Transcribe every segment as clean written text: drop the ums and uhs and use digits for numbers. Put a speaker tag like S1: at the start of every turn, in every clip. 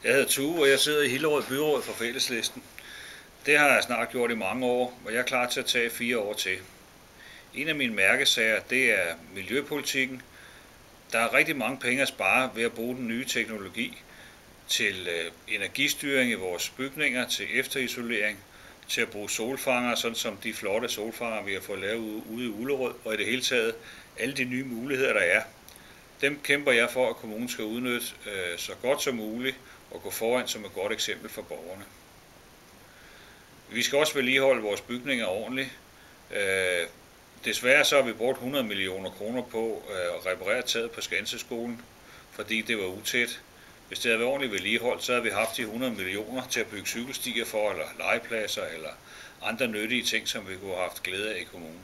S1: Jeg hedder Tue, og jeg sidder i Hillerød Byråd for Fælleslisten. Det har jeg snart gjort i mange år, og jeg er klar til at tage 4 år til. En af mine mærkesager, det er miljøpolitikken. Der er rigtig mange penge at spare ved at bruge den nye teknologi til energistyring i vores bygninger, til efterisolering, til at bruge solfangere, sådan som de flotte solfangere, vi har fået lavet ude i Ullerød, og i det hele taget alle de nye muligheder, der er. Dem kæmper jeg for, at kommunen skal udnytte så godt som muligt og gå foran som et godt eksempel for borgerne. Vi skal også vedligeholde vores bygninger ordentligt. Desværre så har vi brugt 100 millioner kroner på at reparere taget på Skanseskolen, fordi det var utæt. Hvis det havde været ordentligt vedligeholdt, så havde vi haft de 100 millioner til at bygge cykelstier for, eller legepladser, eller andre nyttige ting, som vi kunne have haft glæde af i kommunen.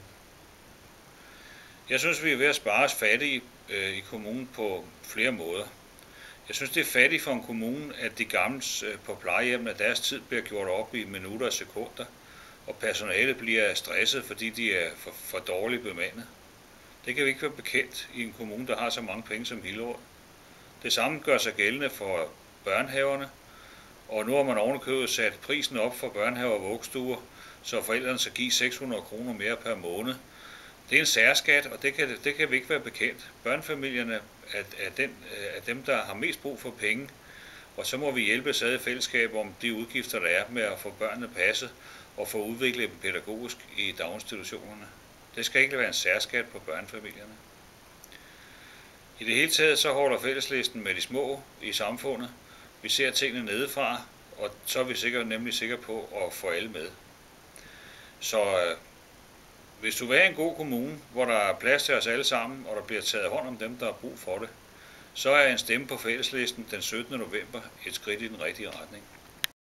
S1: Jeg synes, vi er ved at spare os fattige i kommunen på flere måder. Jeg synes, det er fattigt for en kommune, at de gamle på plejehjem, at deres tid bliver gjort op i minutter og sekunder, og personalet bliver stresset, fordi de er for dårligt bemandet. Det kan vi ikke være bekendt i en kommune, der har så mange penge som Hillerød. Det samme gør sig gældende for børnehaverne, og nu har man ovenikøbet sat prisen op for børnehaver og vuggestuer, så forældrene skal give 600 kroner mere per måned. Det er en særskat, og det kan vi ikke være bekendt. Børnefamilierne er dem, der har mest brug for penge, og så må vi hjælpe ad i fællesskab om de udgifter, der er med at få børnene passet og få udviklet dem pædagogisk i daginstitutionerne. Det skal ikke være en særskat på børnefamilierne. I det hele taget så holder Fælleslisten med de små i samfundet. Vi ser tingene nedefra, og så er vi nemlig sikre på at få alle med. Så hvis du vil have en god kommune, hvor der er plads til os alle sammen, og der bliver taget hånd om dem, der har brug for det, så er en stemme på Fælleslisten den 17. november et skridt i den rigtige retning.